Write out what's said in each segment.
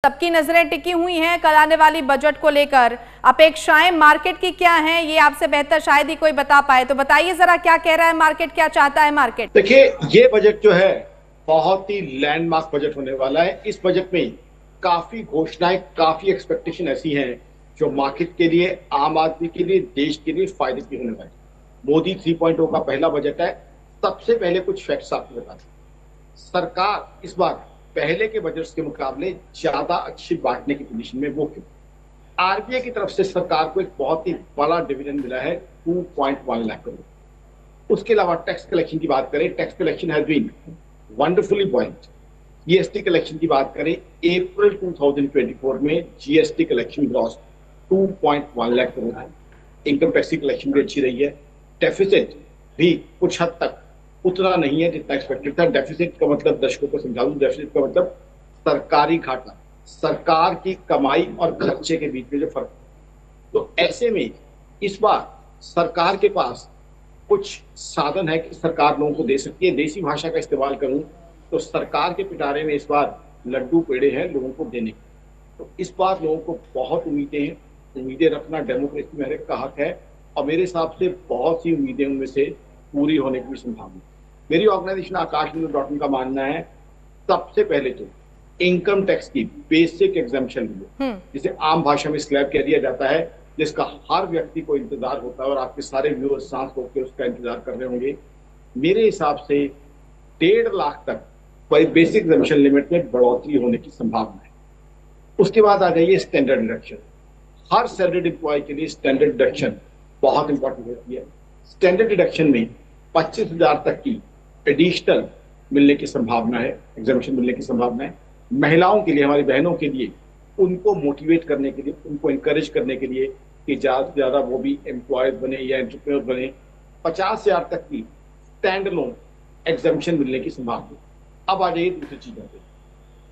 सबकी नजरें टिकी हुई हैं कल आने वाली बजट को लेकर। अपेक्षाएं मार्केट की क्या हैं, ये आपसे बेहतर शायद ही कोई बता पाए, तो बताइए जरा क्या कह रहा है मार्केट, क्या चाहता है मार्केट। देखिए, ये बजट जो है बहुत ही लैंडमार्क बजट होने वाला है। इस बजट में काफी घोषणाएं, काफी एक्सपेक्टेशन ऐसी हैं जो मार्केट के लिए, आम आदमी के लिए, देश के लिए फायदे की होने वाली। मोदी 3.0 का पहला बजट है। सबसे पहले कुछ फैक्ट्स आपको बता दें। सरकार इस बार पहले के बजट के मुकाबले ज्यादा अच्छी बांटने की पोजीशन में। वो क्यों? आरबीआई की तरफ से सरकार को एक बहुत ही बड़ा डिविडेंड मिला है, 2.1 लाख करोड़। उसके अलावा टैक्स कलेक्शन की बात करें, tax collection has been wonderfully buoyant. GST collection की बात करें, अप्रैल 2024 में GST collection gross 2.1 lakh crore है। इनकम टैक्स की कलेक्शन भी अच्छी रही है। डेफिसिट भी कुछ हद तक उतना नहीं है जितना एक्सपेक्टेड था। डेफिसिट का मतलब दर्शकों को समझा दूं, डेफिसिट का मतलब सरकारी घाटा, सरकार की कमाई और खर्चे के बीच में जो फर्क। तो ऐसे में इस बार सरकार के पास कुछ साधन है कि सरकार लोगों को दे सकती है। देसी भाषा का इस्तेमाल करूं तो सरकार के पिटारे में इस बार लड्डू पेड़े हैं लोगों को देने के। तो इस बार लोगों को बहुत उम्मीदें हैं। उम्मीदें रखना डेमोक्रेसी में हर एक का हक है और मेरे हिसाब से बहुत सी उम्मीदें उनमें से पूरी होने की भी संभावना। मेरी ऑर्गेनाइजेशन आकाश.in का मानना है सबसे पहले तो इनकम टैक्स की बेसिक एग्जम्पशन लो, जिसे आम भाषा में स्लैब कह दिया जाता है, जिसका हर व्यक्ति को इंतजार होता है और आपके सारे व्यूअर्स सांस रोक के उसका इंतजार कर रहे होंगे। मेरे हिसाब से 1.5 लाख तक बेसिक एग्जम्पशन लिमिट में बढ़ोतरी होने की संभावना है। उसके बाद आ जाइए स्टैंडर्ड डिडक्शन। हर सैलरीड एम्प्लॉय के लिए स्टैंडर्ड डिडक्शन बहुत इंपॉर्टेंट होती है। स्टैंडर्ड डिडक्शन में 25,000 तक की एडिशनल मिलने की संभावना है, एग्जामिशन मिलने की संभावना है। महिलाओं के लिए, हमारी बहनों के लिए, उनको मोटिवेट करने के लिए, उनको इंकरेज करने के लिए कि ज्यादा से ज्यादा वो भी एम्प्लॉयज बने या एंटरप्रेन्योर बने, 50,000 तक की स्टैंड लोन एग्जामिशन मिलने की संभावना। अब आ जाइए दूसरी चीजों पे।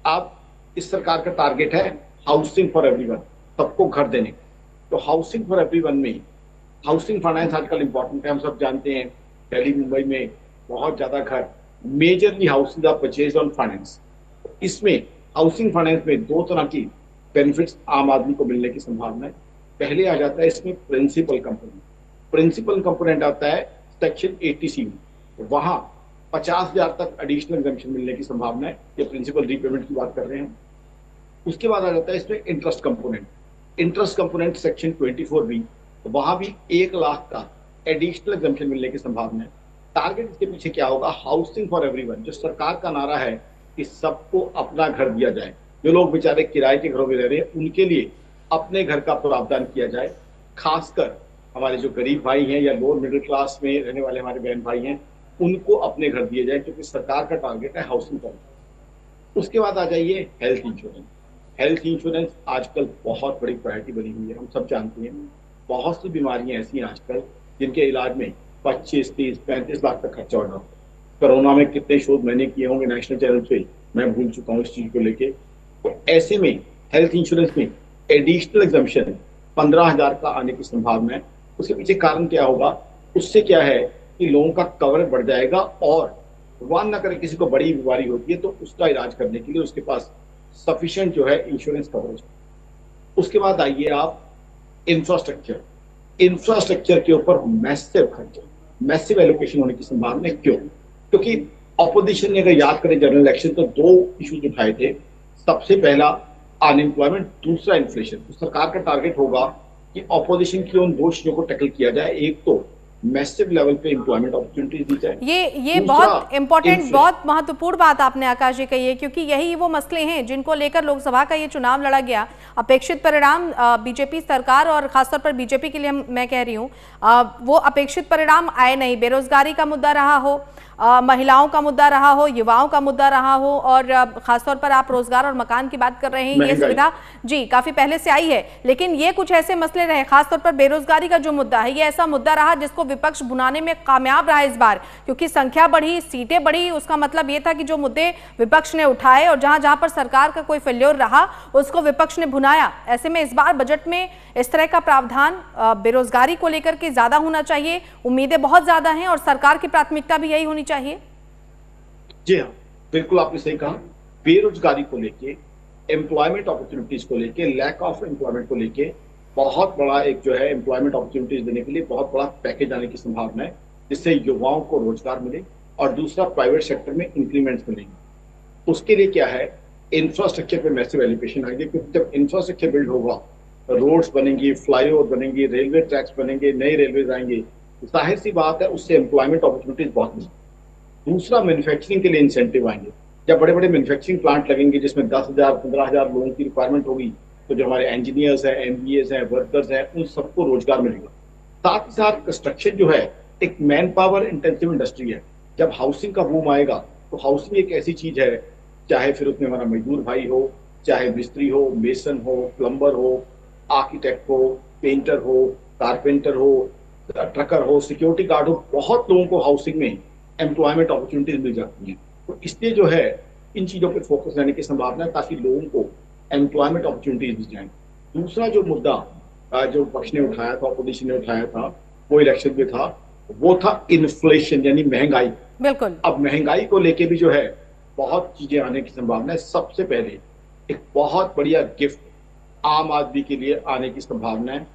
अब इस सरकार का टारगेट है हाउसिंग फॉर एवरीवन, सबको घर देने का। तो हाउसिंग फॉर एवरीवन में हाउसिंग फाइनेंस आजकल इंपॉर्टेंट है। हम सब जानते हैं दिल्ली मुंबई में बहुत ज्यादा घर, majorly houses are purchase on finance. इसमें हाउसिंग फाइनेंस में दो तरह की बेनिफिट्स आम आदमी को मिलने की संभावना है। पहले आ जाता है इसमें प्रिंसिपल कंपोनेंट। प्रिंसिपल कंपोनेंट आता है सेक्शन 80C में, वहां 50,000 तक एडिशनल एग्जम्पशन मिलने की संभावना है। ये प्रिंसिपल रीपेमेंट की बात कर रहे हैं। उसके बाद आ जाता है इसमें interest component. Interest component section 24B, वहां भी 1 लाख का एडिशनल एग्जम्पशन मिलने की संभावना है। टारगेट इसके पीछे क्या होगा? Housing for everyone. जो सरकार का नारा है कि सबको अपना घर दिया जाए, जो लोग बेचारे किराए के घरों में रह रहे हैं उनके लिए अपने घर का प्रावधान किया जाए। खासकर हमारे जो गरीब भाई हैं या लोअर मिडिल क्लास में रहने वाले हमारे बहन भाई हैं, उनको अपने घर दिए जाए, क्योंकि सरकार का टारगेट है हाउसिंग फॉर। उसके बाद आ जाइए हेल्थ इंश्योरेंस। हेल्थ इंश्योरेंस आजकल बहुत बड़ी प्रायोरिटी बनी हुई है। हम सब जानते हैं बहुत सी बीमारियां ऐसी हैं आजकल जिनके इलाज में 25, 30, 35 लाख तक खर्चा हो रहा है। कोरोना में कितने शोध मैंने किए होंगे नेशनल चैनल पे, मैं भूल चुका हूँ इस चीज को लेके। तो ऐसे में हेल्थ इंश्योरेंस में एडिशनल एग्जम्पशन 15,000 का आने की संभावना है। उसके पीछे कारण क्या होगा? उससे क्या है कि लोगों का कवरेज बढ़ जाएगा और भगवान ना करे किसी को बड़ी बीमारी होती है तो उसका इलाज करने के लिए उसके पास सफिशिएंट जो है इंश्योरेंस कवरेज। उसके बाद आइए आप इंफ्रास्ट्रक्चर। इंफ्रास्ट्रक्चर के ऊपर मैसिव खर्च, मैसिव एलोकेशन होने की संभावना है। क्यों? क्योंकि ऑपोजिशन ने, अगर याद करें जनरल इलेक्शन, तो 2 इश्यूज उठाए थे। सबसे पहला अनएम्प्लॉयमेंट, दूसरा इन्फ्लेशन। तो सरकार का टारगेट होगा कि ऑपोजिशन की उन 2 चीजों को टैकल किया जाए। एक तो मैसिव लेवल पे एम्प्लॉयमेंट अपॉर्चुनिटीज दी जाए। ये बहुत इंपॉर्टेंट, बहुत महत्वपूर्ण बात आपने आकाश जी कही है, क्योंकि यही वो मसले हैं जिनको लेकर लोकसभा का ये चुनाव लड़ा गया। अपेक्षित परिणाम बीजेपी सरकार और खासतौर पर बीजेपी के लिए मैं कह रही हूँ, वो अपेक्षित परिणाम आए नहीं। बेरोजगारी का मुद्दा रहा हो, महिलाओं का मुद्दा रहा हो, युवाओं का मुद्दा रहा हो, और खासतौर पर आप रोजगार और मकान की बात कर रहे हैं, ये सुविधा जी काफी पहले से आई है, लेकिन ये कुछ ऐसे मसले रहे। खासतौर पर बेरोजगारी का जो मुद्दा है, ये ऐसा मुद्दा रहा जिसको विपक्ष भुनाने में कामयाब रहा इस बार, क्योंकि संख्या बढ़ी, सीटें बढ़ी। उसका मतलब ये था कि जो मुद्दे विपक्ष ने उठाए और जहां जहां पर सरकार का कोई फेल्योर रहा उसको विपक्ष ने भुनाया। ऐसे में इस बार बजट में इस तरह का प्रावधान बेरोजगारी को लेकर के ज्यादा होना चाहिए। उम्मीदें बहुत ज्यादा हैं और सरकार की प्राथमिकता भी यही होनी चाहिए। जी हाँ, बिल्कुल आपने सही कहा। बेरोजगारी को लेके एम्प्लॉयमेंट अपॉर्चुनिटीज को लेके, लैक ऑफ एम्प्लॉयमेंट को लेके बहुत बड़ा एक जो है एम्प्लॉयमेंट अपॉर्चुनिटीज देने के लिए बहुत बड़ा पैकेज आने की संभावना है, जिससे युवाओं को रोजगार मिले और दूसरा प्राइवेट सेक्टर में इंक्रीमेंट्स मिलेंगे। उसके लिए क्या है, इंफ्रास्ट्रक्चर पे मैसिव एलिवेशन आएगी, क्योंकि जब इंफ्रास्ट्रक्चर बिल्ड होगा, रोड्स बनेंगी, फ्लाईओवर बनेंगी, रेलवे ट्रैक्स बनेंगे, नए रेलवे आएंगे, जाहिर सी बात है उससे एम्प्लॉयमेंट अपॉर्चुनिटीज बहुत मिलेंगी। दूसरा, मैन्युफैक्चरिंग के लिए इंसेंटिव आएंगे। जब बड़े बड़े मैन्युफैक्चरिंग प्लांट लगेंगे जिसमें 10,000 15,000 लोगों की रिक्वायरमेंट होगी, तो जो हमारे इंजीनियर्स हैं, एमबीएस हैं, वर्कर्स हैं, उन सबको रोजगार मिलेगा। साथ ही साथ कंस्ट्रक्शन जो है एक मैन पावर इंटेंसिव इंडस्ट्री है। जब हाउसिंग का बूम आएगा तो हाउसिंग एक ऐसी चीज है, चाहे फिर उसमें हमारा मजदूर भाई हो, चाहे मिस्त्री हो, मेसन हो, प्लम्बर हो, आर्किटेक्ट हो, पेंटर हो, कारपेंटर हो, ट्रकर हो, सिक्योरिटी गार्ड हो, बहुत लोगों को हाउसिंग में एम्प्लॉयमेंट अपॉर्चुनिटीज मिल जाती हैं। तो इसलिए जो है इन चीजों पर फोकस रहने की संभावना है, ताकि लोगों को एम्प्लॉयमेंट अपॉर्चुनिटीज मिल जाए। दूसरा जो मुद्दा जो पक्ष ने उठाया था, अपोजिशन ने उठाया था, वो इलेक्शन में था, वो था इन्फ्लेशन यानी महंगाई। बिल्कुल। अब महंगाई को लेके भी जो है बहुत चीजें आने की संभावना है। सबसे पहले एक बहुत बढ़िया गिफ्ट आम आदमी के लिए आने की संभावना है,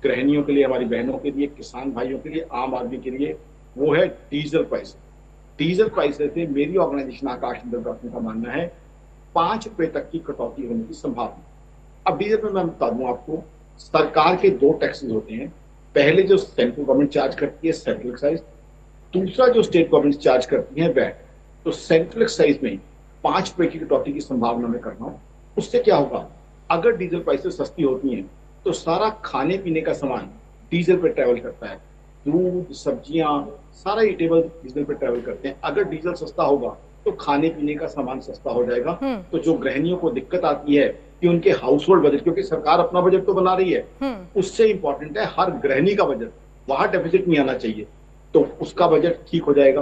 गृहिणियों के लिए, हमारी बहनों के लिए, किसान भाइयों के लिए, आम आदमी के लिए, वो है डीजल प्राइस। डीजल प्राइसेस में मेरी ऑर्गेनाइजेशन आकाश इंद्र का मानना है 5 रुपए तक की कटौती होने की संभावना। अब डीजल में मैं बता दूं आपको, सरकार के 2 टैक्सेस होते हैं। पहले जो सेंट्रल गवर्नमेंट चार्ज करती है सेंट्रल एक्साइज, दूसरा जो स्टेट गवर्नमेंट चार्ज करती है वैट। तो सेंट्रल एक्साइज में 5 रुपए की कटौती की संभावना में कर रहा हूं। उससे क्या होगा, अगर डीजल प्राइसेस सस्ती होती हैं तो सारा खाने पीने का सामान डीजल पे ट्रेवल करता है, दूध, सब्जियां, सारा ईटेबल डीजल पे ट्रेवल करते हैं। अगर डीजल सस्ता होगा तो खाने पीने का सामान सस्ता हो जाएगा। तो जो गृहिणियों को दिक्कत आती है कि उनके हाउस होल्ड बजट, क्योंकि सरकार अपना बजट तो बना रही है, उससे इंपॉर्टेंट है हर गृहिणी का बजट, वहां डेफिसिट नहीं आना चाहिए, तो उसका बजट ठीक हो जाएगा।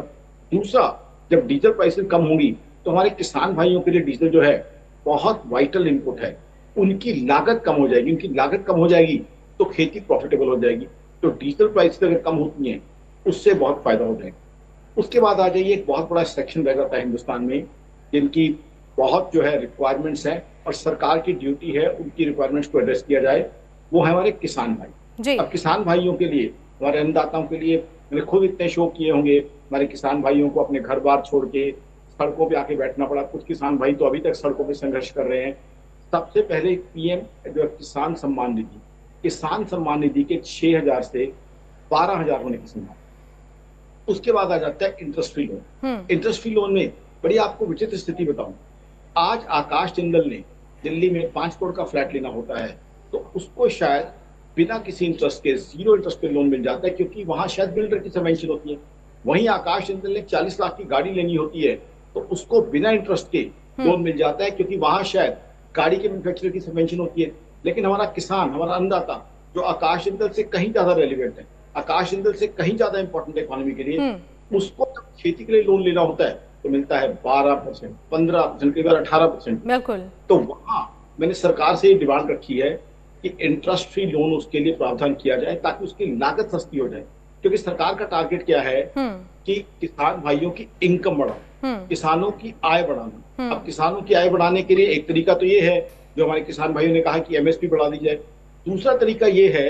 दूसरा, जब डीजल प्राइसेस कम होंगी तो हमारे किसान भाइयों के लिए डीजल जो है बहुत वाइटल इनपुट है, उनकी लागत कम हो जाएगी। उनकी लागत कम हो जाएगी तो खेती प्रॉफिटेबल हो जाएगी। तो डीजल प्राइसेस अगर कम होती हैं उससे बहुत फायदा हो जाएगा। उसके बाद आ जाइए, एक बहुत बड़ा सेक्शन रह जाता है हिंदुस्तान में जिनकी बहुत जो है रिक्वायरमेंट्स है और सरकार की ड्यूटी है उनकी रिक्वायरमेंट्स को एड्रेस किया जाए, वो है हमारे किसान भाई। अब किसान भाइयों के लिए, हमारे अन्नदाताओं के लिए मैंने खुद इतने शो किए होंगे। हमारे किसान भाइयों को अपने घर बार छोड़ के सड़कों पे आके बैठना पड़ा। कुछ किसान भाई तो अभी तक सड़कों पे संघर्ष कर रहे हैं। सबसे पहले पीएम जो किसान सम्मान निधि, किसान सम्मान निधि के 6,000 से 12,000 होने की संभावना। उसके बाद आ जाता है interest free loan. Interest free loan में बड़ी आपको विचित्र स्थिति बताऊं, आज आकाश जिंदल ने दिल्ली में 5 करोड़ का फ्लैट लेना होता है तो उसको शायद बिना किसी इंटरेस्ट के 0 इंटरेस्ट पे लोन मिल जाता है, क्योंकि वहां शायद बिल्डर की सबवेंशन होती है। वहीं आकाश जिंदल ने 40 लाख की गाड़ी लेनी होती है तो उसको बिना इंटरेस्ट के लोन मिल जाता है, क्योंकि वहां शायद गाड़ी के मैन्युफैक्चरर की सबवेंशन होती है। लेकिन हमारा किसान, हमारा अन्नदाता जो आकाश जिंदल से कहीं ज्यादा रेलिवेंट है, आकाश जिंदल से कहीं ज्यादा इंपॉर्टेंट है इकोनॉमी के लिए, उसको जब खेती के लिए लोन लेना होता है तो मिलता है 12%, 15%, कई बार 18%। बिल्कुल। तो वहां मैंने सरकार से ये डिमांड रखी है कि इंटरेस्ट फ्री लोन उसके लिए प्रावधान किया जाए ताकि उसकी लागत सस्ती हो जाए। क्योंकि सरकार का टारगेट क्या है कि किसान भाइयों की इनकम बढ़ाना, किसानों की आय बढ़ाना। अब किसानों की आय बढ़ाने के लिए एक तरीका तो ये है जो हमारे किसान भाइयों ने कहा कि एमएसपी बढ़ा दी जाए। दूसरा तरीका ये है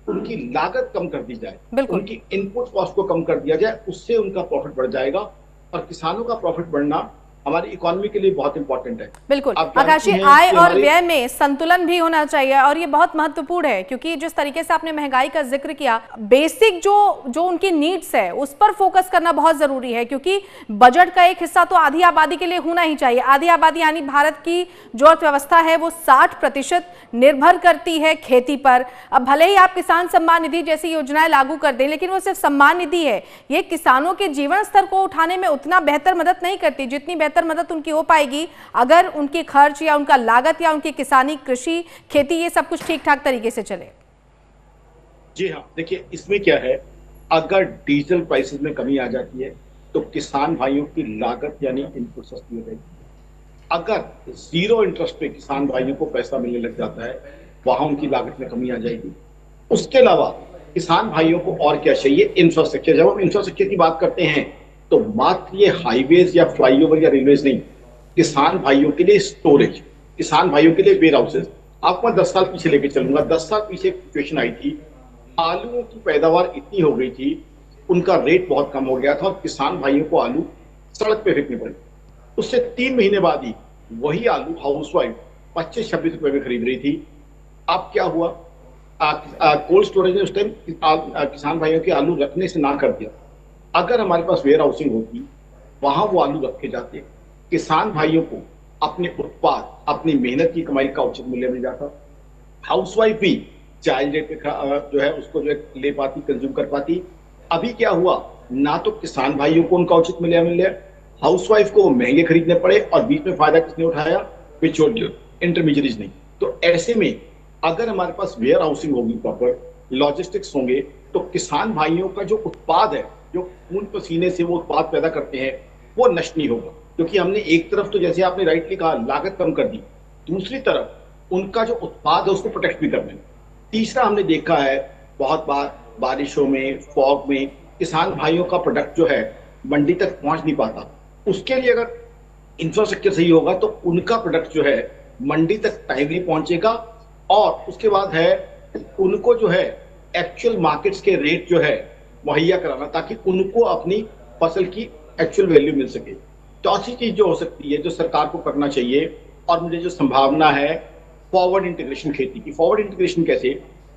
उनकी लागत कम कर दी जाए, उनकी इनपुट कॉस्ट को कम कर दिया जाए, उससे उनका प्रॉफिट बढ़ जाएगा। और किसानों का प्रॉफिट बढ़ना हमारी इकोनॉमी के लिए बहुत इंपॉर्टेंट है। बिल्कुल आकाश जी, आय और व्यय में संतुलन भी होना चाहिए और ये बहुत महत्वपूर्ण है, क्योंकि जिस तरीके से आपने महंगाई का जिक्र किया, बेसिक जो उनकी नीड्स है उस पर फोकस करना बहुत जरूरी है, क्योंकि बजट का एक हिस्सा तो आधी आबादी के लिए होना ही चाहिए। आधी आबादी यानी भारत की जो अर्थव्यवस्था है वो 60% निर्भर करती है खेती पर। अब भले ही आप किसान सम्मान निधि जैसी योजनाएं लागू कर दें, लेकिन वो सिर्फ सम्मान निधि है, ये किसानों के जीवन स्तर को उठाने में उतना बेहतर मदद नहीं करती जितनी बेहतर मदद उनकी हो पाएगी अगर उनके खर्च या उनका लागत या उनकी किसानी, कृषि, खेती, ये सब कुछ ठीक ठाक तरीके से चले। जी हाँ, देखिए इसमें क्या है, अगर डीजल प्राइसेस में कमी आ जाती है तो किसान भाइयों की लागत यानी इनपुट सस्ती हो जाएगी। अगर 0 इंटरेस्ट पे किसान भाइयों को पैसा मिलने लग जाता है, वहां उनकी लागत में कमी आ जाएगी। उसके अलावा किसान भाइयों को और क्या चाहिए, इंफ्रास्ट्रक्चर। जब हम इंफ्रास्ट्रक्चर की बात करते हैं तो मात्र ये हाईवेज या फ्लाईओवर या रेलवेज नहीं, किसान भाइयों के लिए स्टोरेज, किसान भाइयों के लिए वेयर हाउसेस। आपको मैं 10 साल पीछे लेके चलूंगा। 10 साल पीछे एक सिचुएशन आई थी, आलूओं की पैदावार इतनी हो गई थी, उनका रेट बहुत कम हो गया था और किसान भाइयों को आलू सड़क पे फेंकने पड़े। उससे 3 महीने बाद ही वही आलू हाउसवाइफ 25-26 रुपए में खरीद रही थी। अब क्या हुआ, कोल्ड स्टोरेज ने उस टाइम किसान भाइयों के आलू रखने से ना कर दिया। अगर हमारे पास वेयर हाउसिंग होती, वहां वो आलू रखे जाते, किसान भाइयों को अपने उत्पाद, अपनी मेहनत की कमाई का उचित मूल्य मिल जाता। हाउसवाइफ भी चाइल्ड रेट पे जो है उसको जो है ले पाती, कंज्यूम कर पाती। अभी क्या हुआ, ना तो किसान भाइयों को उनका उचित मूल्य मिल रहा, हाउसवाइफ को महंगे खरीदने पड़े, और बीच में फायदा किसने उठाया, बिचौलियों, इंटरमीडिएरीज नहीं। तो ऐसे में अगर हमारे पास वेयर हाउसिंग होगी, प्रॉपर लॉजिस्टिक्स होंगे, तो किसान भाइयों का जो उत्पाद है, जो खून पसीने से वो उत्पाद पैदा करते हैं, वो नष्ट नहीं होगा। क्योंकि हमने एक तरफ तो जैसे आपने राइटली कहा लागत कम कर दी, दूसरी तरफ उनका जो उत्पाद है उसको प्रोटेक्ट भी करना है। तीसरा हमने देखा है बहुत बार बारिशों में, फॉग में किसान भाइयों का प्रोडक्ट जो है मंडी तक पहुंच नहीं पाता। उसके लिए अगर इंफ्रास्ट्रक्चर सही होगा तो उनका प्रोडक्ट जो है मंडी तक टाइमली पहुंचेगा, और उसके बाद है उनको जो है एक्चुअल मार्केट्स के रेट जो है मुहैया कराना, ताकि उनको अपनी फसल की एक्चुअल वैल्यू मिल सके। चौथी चीज जो हो सकती है, जो सरकार को करना चाहिए, और मुझे जो संभावना है फॉरवर्ड इंटीग्रेशन खेती की। फॉरवर्ड इंटीग्रेशन कैसे,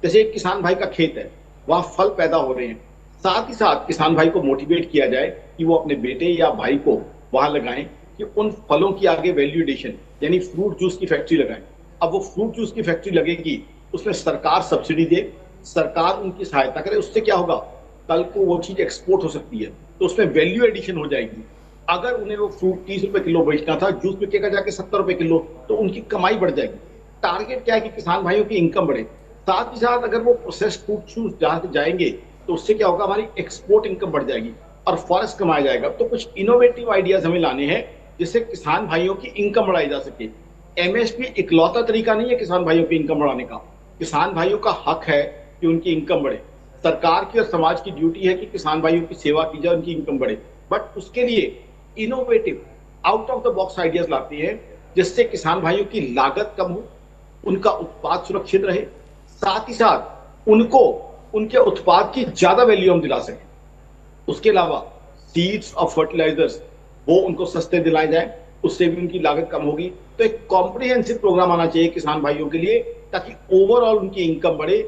जैसे एक किसान भाई का खेत है, वहां फल पैदा हो रहे हैं, साथ ही साथ किसान भाई को मोटिवेट किया जाए कि वो अपने बेटे या भाई को वहां लगाएं, कि उन फलों की आगे वैल्यू एडिशन यानी फ्रूट जूस की फैक्ट्री लगाएं। अब वो फ्रूट जूस की फैक्ट्री लगेगी, उसमें सरकार सब्सिडी दे, सरकार उनकी सहायता करे। उससे क्या होगा, कल को वो चीज एक्सपोर्ट हो सकती है, तो उसमें वैल्यू एडिशन हो जाएगी। अगर उन्हें वो फ्रूट 30 रुपए किलो बेचना था, जूस बिकेगा जाके 70 रुपए किलो, तो उनकी कमाई बढ़ जाएगी। टारगेट क्या है कि किसान भाइयों की इनकम बढ़े। साथ ही साथ अगर वो प्रोसेस्ड फूड जूस जहां से जाएंगे, तो उससे क्या होगा, हमारी एक्सपोर्ट इनकम बढ़ जाएगी और फॉरेस्ट कमाया जाएगा। तो कुछ इनोवेटिव आइडियाज हमें लाने हैं जिससे किसान भाइयों की इनकम बढ़ाई जा सके। एमएसपी इकलौता तरीका नहीं है किसान भाइयों की इनकम बढ़ाने का। किसान भाइयों का हक है कि उनकी इनकम बढ़े। सरकार की और समाज की ड्यूटी है कि किसान भाइयों की सेवा की जाए, उनकी इनकम बढ़े। बट उसके लिए innovative out of the box ideas लाते हैं, जिससे किसान भाइयों की लागत कम हो, उनका उत्पाद सुरक्षित रहे, साथ ही साथ उनको उनके उत्पाद की ज्यादा वैल्यू हम दिला सकें। उसके अलावा सीड्स और फर्टिलाइजर्स वो उनको सस्ते दिलाए जाए, उससे भी उनकी लागत कम होगी। तो एक कॉम्प्रिहेंसिव प्रोग्राम आना चाहिए किसान भाइयों के लिए, ताकि ओवरऑल उनकी इनकम बढ़े।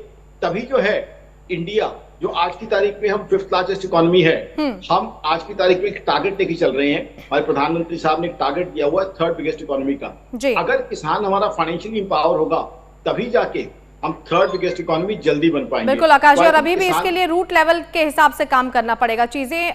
तभी जो है इंडिया, जो आज की तारीख में हम 5th लार्जेस्ट इकोनॉमी है, हम आज की तारीख में एक टारगेट लेके चल रहे हैं। हमारे प्रधानमंत्री साहब ने एक टारगेट दिया हुआ है 3rd बिगेस्ट इकोनॉमी का। अगर किसान हमारा फाइनेंशियली इंपावर होगा, तभी जाके हम 3rd बिगेस्ट इकोनॉमी जल्दी बन पाएंगे। बिल्कुल आकाश जी, और अभी भी इसके लिए रूट लेवल के हिसाब से काम करना पड़ेगा। चीजें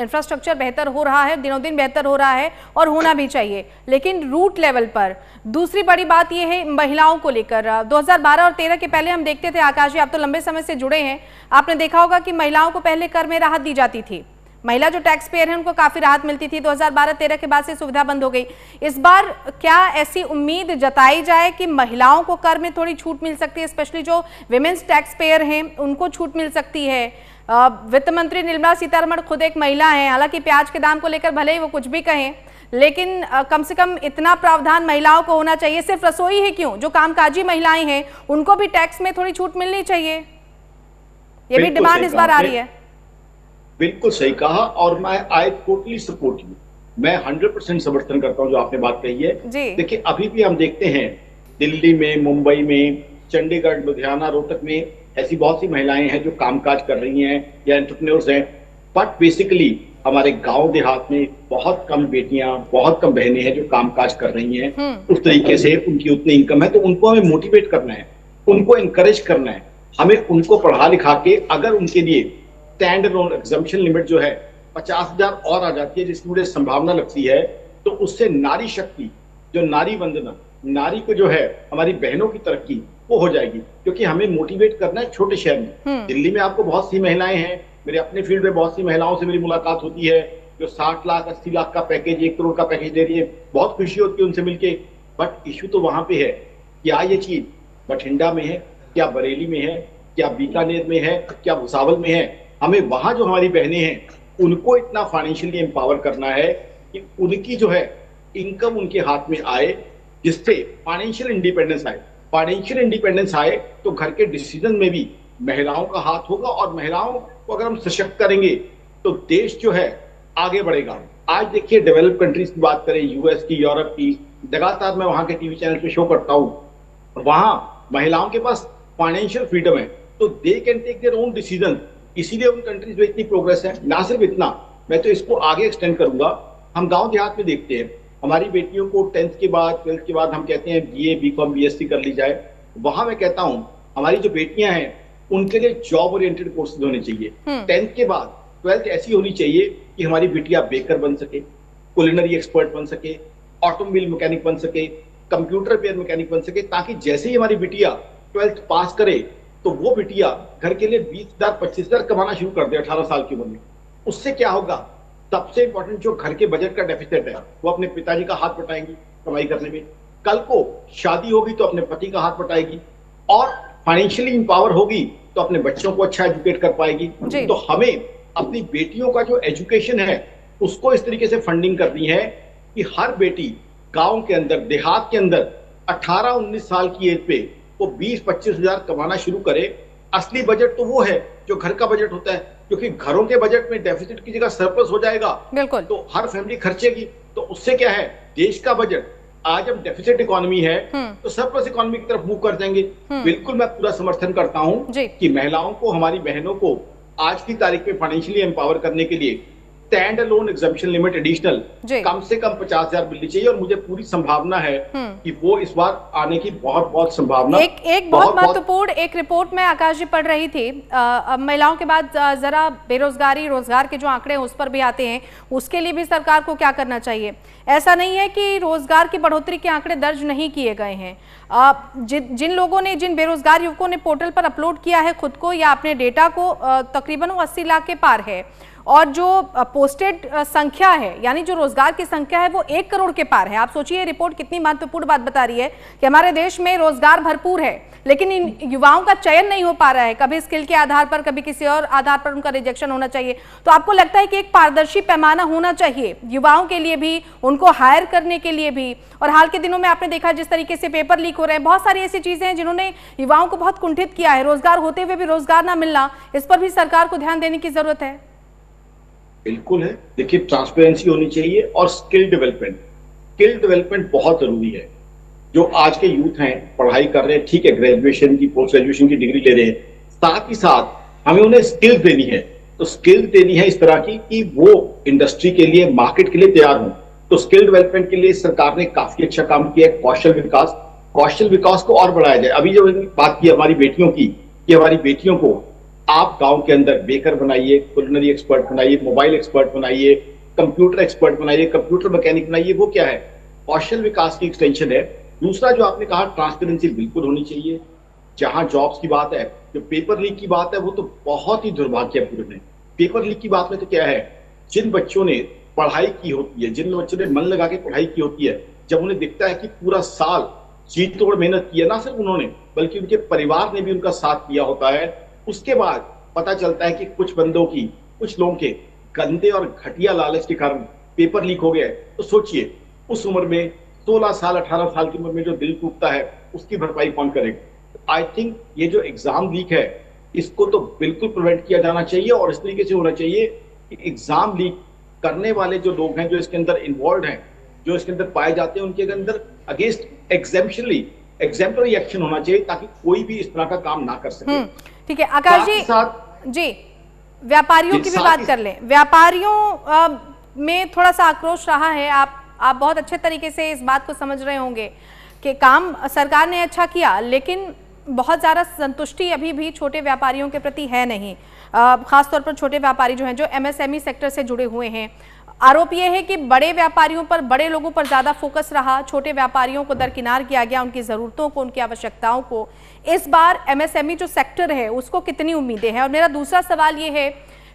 इंफ्रास्ट्रक्चर बेहतर हो रहा है, दिनों दिन बेहतर हो रहा है, और होना भी चाहिए, लेकिन रूट लेवल पर दूसरी बड़ी बात यह है महिलाओं को लेकर। 2012 और 13 के पहले हम देखते थे, आकाश जी आप तो लंबे समय से जुड़े हैं, आपने देखा होगा कि महिलाओं को पहले कर में राहत दी जाती थी। महिला जो टैक्स पेयर है उनको काफी राहत मिलती थी। 2012-13 के बाद से सुविधा बंद हो गई। इस बार क्या ऐसी उम्मीद जताई जाए कि महिलाओं को कर में थोड़ी छूट मिल सकती है, स्पेशली जो विमेन्स टैक्स पेयर हैं उनको छूट मिल सकती है? वित्त मंत्री निर्मला सीतारमण खुद एक महिला हैं, हालांकि प्याज के दाम को लेकर भले ही वो कुछ भी कहें, लेकिन कम से कम इतना प्रावधान महिलाओं को होना चाहिए। सिर्फ रसोई ही क्यों, जो कामकाजी महिलाएं हैं उनको भी टैक्स में थोड़ी छूट मिलनी चाहिए। ये भी डिमांड इस बार आ रही है। बिल्कुल सही कहा, और आई टोटली सपोर्ट यू। मैं 100% समर्थन करता हूं जो आपने बात कही है। देखिए अभी भी हम देखते हैं दिल्ली में, मुंबई में, चंडीगढ़, लुधियाना, रोहतक में ऐसी बहुत सी महिलाएं हैं जो कामकाज कर रही हैं या एंटरप्रेन्योर्स हैं। बट बेसिकली हमारे गांव देहात में बहुत कम बेटियां, बहुत कम बहनें हैं जो कामकाज कर रही हैं उस तरीके से, उनकी उतनी इनकम है। तो उनको हमें मोटिवेट करना है, उनको एनकरेज करना है, हमें उनको पढ़ा लिखा के अगर उनके लिए स्टैंड अलोन एग्जम्पशन लिमिट जो है 50,000 और आ जाती है, जिसकी मुझे संभावना लगती है, तो उससे नारी शक्ति, जो नारी वंदना, नारी को जो है हमारी बहनों की तरक्की वो हो जाएगी। क्योंकि हमें मोटिवेट करना है छोटे शहर में। दिल्ली में आपको बहुत सी महिलाएं हैं, मेरे अपने फील्ड में बहुत सी महिलाओं से मेरी मुलाकात होती है जो 60 लाख 80 लाख का पैकेज, 1 करोड़ का पैकेज दे रही है। बहुत खुशी होती है उनसे मिलके। बट इश्यू तो वहां पे है, क्या ये चीज बठिंडा में है, क्या बरेली में है, क्या बीकानेर में है, क्या भुसावल में है? हमें वहां जो हमारी बहनें हैं उनको इतना फाइनेंशियली एम्पावर करना है कि उनकी जो है इनकम उनके हाथ में आए, जिससे फाइनेंशियल इंडिपेंडेंस आए। फाइनेंशियल इंडिपेंडेंस आए तो घर के डिसीजन में भी महिलाओं का हाथ होगा, और महिलाओं को अगर हम सशक्त करेंगे तो देश जो है आगे बढ़ेगा। आज देखिए डेवलप कंट्रीज की बात करें, यूएस की, यूरोप की, लगातार मैं वहां के टीवी चैनल पे शो करता हूं, वहां महिलाओं के पास फाइनेंशियल फ्रीडम है, तो they can take their own decision. इसीलिए उन कंट्रीज में इतनी प्रोग्रेस है। ना सिर्फ इतना, मैं तो इसको आगे एक्सटेंड करूंगा। हम गांव देहात में देखते हैं, हमारी बेटियों को 10th के बाद 12th के बाद हम कहते हैं बीए, बीकॉम, बीएससी कर ली जाए। वहां मैं कहता हूं हमारी जो बेटियां हैं उनके लिए जॉब ओरिएंटेड कोर्सेज होने चाहिए। 10th के बाद 12th ऐसी होनी चाहिए कि हमारी बिटिया बेकर बन सके, कुलिनरी एक्सपर्ट बन सके, ऑटोमोबाइल मैकेनिक बन सके, कंप्यूटर रिपेयर मैकेनिक बन सके, ताकि जैसे ही हमारी बिटिया 12th पास करे तो वो बिटिया घर के लिए 20,000 25,000 कमाना शुरू कर दे 18 साल की उम्र में। उससे क्या होगा, सबसे इंपॉर्टेंट जो घर के बजट का डेफिसिट है वो अपने पिताजी का हाथ बटाएंगी कमाई करने में। कल को शादी होगी तो अपने पति का हाथ बटाएगी, और फाइनेंशियली इंपावर होगी तो अपने बच्चों को अच्छा एजुकेट कर पाएगी। तो हमें अपनी बेटियों का जो एजुकेशन है उसको इस तरीके से फंडिंग करनी है कि हर बेटी गांव के अंदर, देहात के अंदर 18-19 साल की एज पे वो 20-25 हजार कमाना शुरू करे। असली बजट तो वो है जो घर का बजट होता है, क्योंकि घरों के बजट में डेफिसिट की जगह सरप्लस हो जाएगा, बिल्कुल, तो हर फैमिली खर्चेगी। तो उससे क्या है, देश का बजट, आज हम डेफिसिट इकोनॉमी है तो सरप्लस इकोनॉमी की तरफ मूव कर जाएंगे। बिल्कुल मैं पूरा समर्थन करता हूं कि महिलाओं को, हमारी बहनों को आज की तारीख में फाइनेंशियली एम्पावर करने के लिए stand alone exemption limit additional कम से कम 50,000 मिलनी चाहिए, और मुझे पूरी संभावना है कि वो इस बार आने की बहुत बहुत संभावना। एक बहुत महत्वपूर्ण एक रिपोर्ट में आकाश जी पढ़ रही थी, महिलाओं के बाद जरा बेरोजगारी, रोजगार के जो आंकड़े उस पर भी आते हैं, उसके लिए भी सरकार को क्या करना चाहिए। ऐसा नहीं है कि रोजगार की बढ़ोतरी के आंकड़े दर्ज नहीं किए गए हैं। जिन लोगों ने, जिन बेरोजगार युवकों ने पोर्टल पर अपलोड किया है खुद को या अपने डेटा को, तकरीबन 80 लाख के पार है, और जो पोस्टेड संख्या है यानी जो रोजगार की संख्या है वो 1 करोड़ के पार है। आप सोचिए रिपोर्ट कितनी महत्वपूर्ण बात बता रही है कि हमारे देश में रोजगार भरपूर है, लेकिन इन युवाओं का चयन नहीं हो पा रहा है, कभी स्किल के आधार पर, कभी किसी और आधार पर उनका रिजेक्शन होना चाहिए। तो आपको लगता है कि एक पारदर्शी पैमाना होना चाहिए युवाओं के लिए भी, उनको हायर करने के लिए भी। और हाल के दिनों में आपने देखा जिस तरीके से पेपर लीक हो रहे हैं, बहुत सारी ऐसी चीजें हैं जिन्होंने युवाओं को बहुत कुंठित किया है, रोजगार होते हुए भी रोजगार ना मिलना, इस पर भी सरकार को ध्यान देने की जरूरत है। बिल्कुल है, देखिए ट्रांसपेरेंसी होनी चाहिए, और स्किल डेवलपमेंट बहुत जरूरी है। जो आज के यूथ हैं, पढ़ाई कर रहे हैं, ठीक है, ग्रेजुएशन की, पोस्ट ग्रेजुएशन की डिग्री ले रहे हैं, साथ ही साथ हमें उन्हें स्किल्स देनी है। तो स्किल्स देनी है इस तरह की कि वो इंडस्ट्री के लिए, मार्केट के लिए तैयार हों। तो स्किल डेवलपमेंट के लिए सरकार ने काफी अच्छा काम किया है। कौशल विकास को और बढ़ाया जाए। अभी जो बात की हमारी बेटियों की, कि हमारी बेटियों को आप गांव के अंदर बेकर बनाइए, कुलिनरी एक्सपर्ट बनाइए, मोबाइल एक्सपर्ट बनाइए, कंप्यूटर एक्सपर्ट बनाइए, कंप्यूटर मैकेनिक बनाइए, वो क्या है, कौशल विकास की एक्सटेंशन है। दूसरा जो आपने कहा, ट्रांसपेरेंसी बिल्कुल होनी चाहिए। जहां जॉब्स की बात है, जो पेपर लीक की बात है, वो तो बहुत ही दुर्भाग्यपूर्ण है। पेपर लीक की बात में तो क्या है, जिन बच्चों ने पढ़ाई की होती है, जिन बच्चों ने मन लगा के पढ़ाई की होती है, जब उन्हें दिखता है कि पूरा साल जी तोड़ मेहनत की है, ना सिर्फ उन्होंने बल्कि उनके परिवार ने भी उनका साथ दिया होता है, उसके बाद पता चलता है कि कुछ बंदों की, कुछ लोगों के गंदे और घटिया लालच के कारण पेपर लीक हो गया है, तो सोचिए उस उम्र में 16 साल 18 साल की उम्र में जो दिल टूटता है, उसकी भरपाई कौन करेगा। आई थिंक ये जो एग्जाम लीक है, इसको तो बिल्कुल प्रिवेंट किया जाना चाहिए, और इस तरीके से होना चाहिए कि एग्जाम लीक करने वाले जो लोग हैं, जो इसके अंदर इन्वॉल्व हैं, जो इसके अंदर पाए जाते हैं, उनके अंदर अगेंस्ट एग्जाम्पलरी एक्शन होना चाहिए, ताकि कोई भी इस तरह का काम ना कर सके। ठीक है आकाश जी, व्यापारियों की भी बात कर लें। व्यापारियों में थोड़ा सा आक्रोश रहा है, आप बहुत अच्छे तरीके से इस बात को समझ रहे होंगे कि काम सरकार ने अच्छा किया, लेकिन बहुत ज़्यादा संतुष्टि अभी भी छोटे व्यापारियों के प्रति है नहीं। खासतौर पर छोटे व्यापारी जो हैं, जो एमएसएमई सेक्टर से जुड़े हुए हैं। आरोप ये है कि बड़े व्यापारियों पर, बड़े लोगों पर ज़्यादा फोकस रहा, छोटे व्यापारियों को दरकिनार किया गया, उनकी ज़रूरतों को, उनकी आवश्यकताओं को। इस बार एमएसएमई जो सेक्टर है उसको कितनी उम्मीदें हैं। और मेरा दूसरा सवाल ये है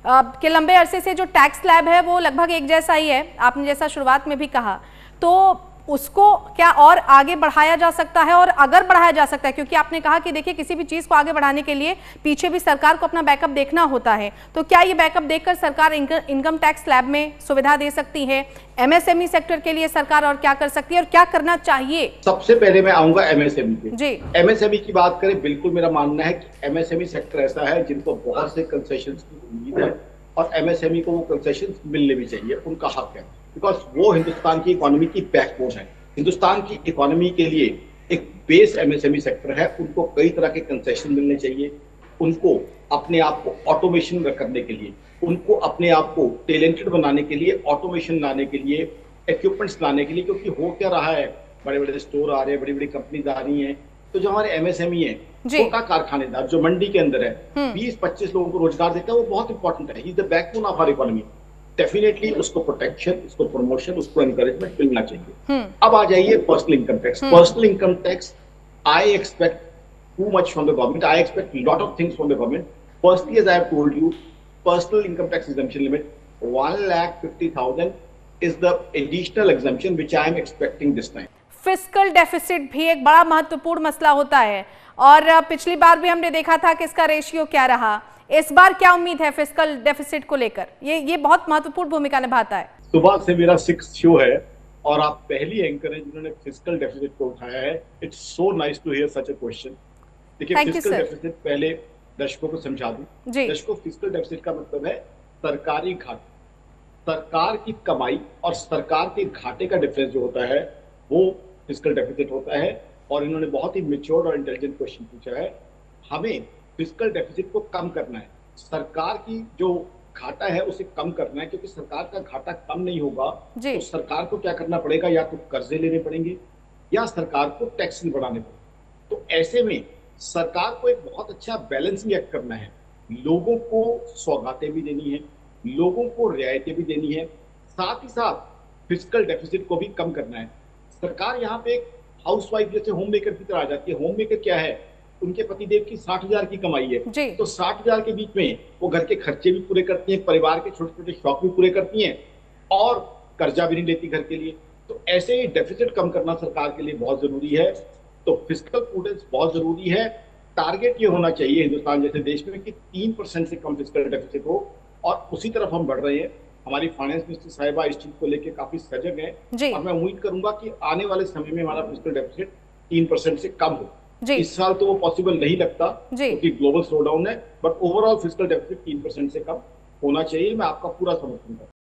कि लंबे अरसे से जो टैक्स स्लैब है वो लगभग एक जैसा ही है, आपने जैसा शुरुआत में भी कहा, तो उसको क्या और आगे बढ़ाया जा सकता है, और अगर बढ़ाया जा सकता है, क्योंकि आपने कहा कि देखिए किसी भी चीज को आगे बढ़ाने के लिए पीछे भी सरकार को अपना बैकअप देखना होता है, तो क्या ये बैकअप देखकर सरकार इनकम टैक्स स्लैब में सुविधा दे सकती है? एमएसएमई सेक्टर के लिए सरकार और क्या कर सकती है और क्या करना चाहिए? सबसे पहले मैं आऊंगा एमएसएमई पे। जी, एमएसएमई की बात करें, बिल्कुल मेरा मानना है कि एमएसएमई सेक्टर ऐसा है जिनको बहुत से कंसेशन की उम्मीद है, और एमएसएमई को वो कंसेशन मिलने भी चाहिए, उनका हक है, बिकॉज वो हिंदुस्तान की इकोनॉमी की बैकबोन है। हिंदुस्तान की इकोनॉमी के लिए एक बेस एमएसएमई सेक्टर है, उनको कई तरह के कंसेशन मिलने चाहिए, उनको अपने आप को ऑटोमेशन करने के लिए, उनको अपने आप को टैलेंटेड बनाने के लिए, ऑटोमेशन लाने के लिए, इक्विपमेंट्स लाने के लिए, क्योंकि हो क्या रहा है, बड़े बड़े स्टोर आ रहे हैं, बड़ी बड़ी कंपनीज आ रही हैं, तो जो हमारे एमएसएमई है, छोटा कारखानेदार जो मंडी के अंदर है, 20-25 लोगों को रोजगार देता है, वो बहुत इंपॉर्टेंट है, he is the backbone of our economy. Definitely उसको प्रोटेक्शन, उसको प्रमोशन, उसको एनकरेजमेंट मिलना चाहिए। अब आ जाइए personal income tax. Personal income tax, I expect too much from the government. I expect a lot of things from the government. Firstly, as I have told you, personal income tax exemption limit 1,50,000 is the additional exemption which I am expecting this time. Fiscal deficit भी एक बड़ा महत्वपूर्ण मसला होता है, और पिछली बार भी हमने देखा था कि इसका रेशियो क्या रहा। इस बार क्या उम्मीद है फिस्कल डेफिसिट को लेकर? ये बहुत महत्वपूर्ण भूमिका निभाता है। सुबह से मेरा 6th शो है और आप पहली एंकर हैं जिन्होंने फिस्कल डेफिसिट को उठाया है। It's so nice to hear such a question. देखिए, फिस्कल डेफिसिट पहले दर्शकों को समझा दूं। दर्शकों, फिस्कल डेफिसिट का मतलब है सरकारी घाटा, सरकार की कमाई और सरकार के घाटे का डिफरेंस जो होता है वो फिस्कल डेफिसिट होता है। और इन्होंने बहुत ही मैच्योर्ड और इंटेलिजेंट क्वेश्चन पूछा है। हमें फिस्कल डेफिसिट को कम करना है, सरकार की जो घाटा है उसे कम करना है, क्योंकि सरकार का घाटा कम नहीं होगा तो सरकार को क्या करना पड़ेगा, या तो कर्जे लेने पड़ेंगे या सरकार को टैक्स बढ़ाने पड़ेंगे। तो ऐसे में सरकार को एक बहुत अच्छा बैलेंसिंग एक्ट करना है, लोगों को सौगातें भी देनी है, लोगों को रियायतें भी देनी है, साथ ही साथ फिस्कल डेफिसिट को भी कम करना है। सरकार यहाँ पे एक हाउसवाइफ जैसे होम मेकर की तरह आ जाती है। होम मेकर क्या है, उनके पतिदेव की 60,000 की कमाई है, तो 60,000 के बीच में वो घर के खर्चे भी पूरे करती हैं, परिवार के छोटे छोटे शौक भी पूरे करती हैं और कर्जा भी नहीं लेती घर के लिए। तो ऐसे ही डेफिसिट कम करना सरकार के लिए बहुत जरूरी है। तो फिस्कल प्रूडेंस बहुत जरूरी है। टारगेट ये होना चाहिए हिंदुस्तान जैसे देश में कि 3% से कम फिस्कल डेफिसिट हो, और उसी तरफ हम बढ़ रहे हैं। हमारी फाइनेंस मिनिस्टर साहिबा इस चीज को लेकर काफी सजग है, और मैं उम्मीद करूंगा कि आने वाले समय में हमारा फिस्कल डेफिसिट 3% से कम हो। इस साल तो वो पॉसिबल नहीं लगता क्योंकि ग्लोबल स्लो डाउन है, बट ओवरऑल फिस्कल डेफिसिट 3% से कम होना चाहिए। मैं आपका पूरा समर्थन करता हूं।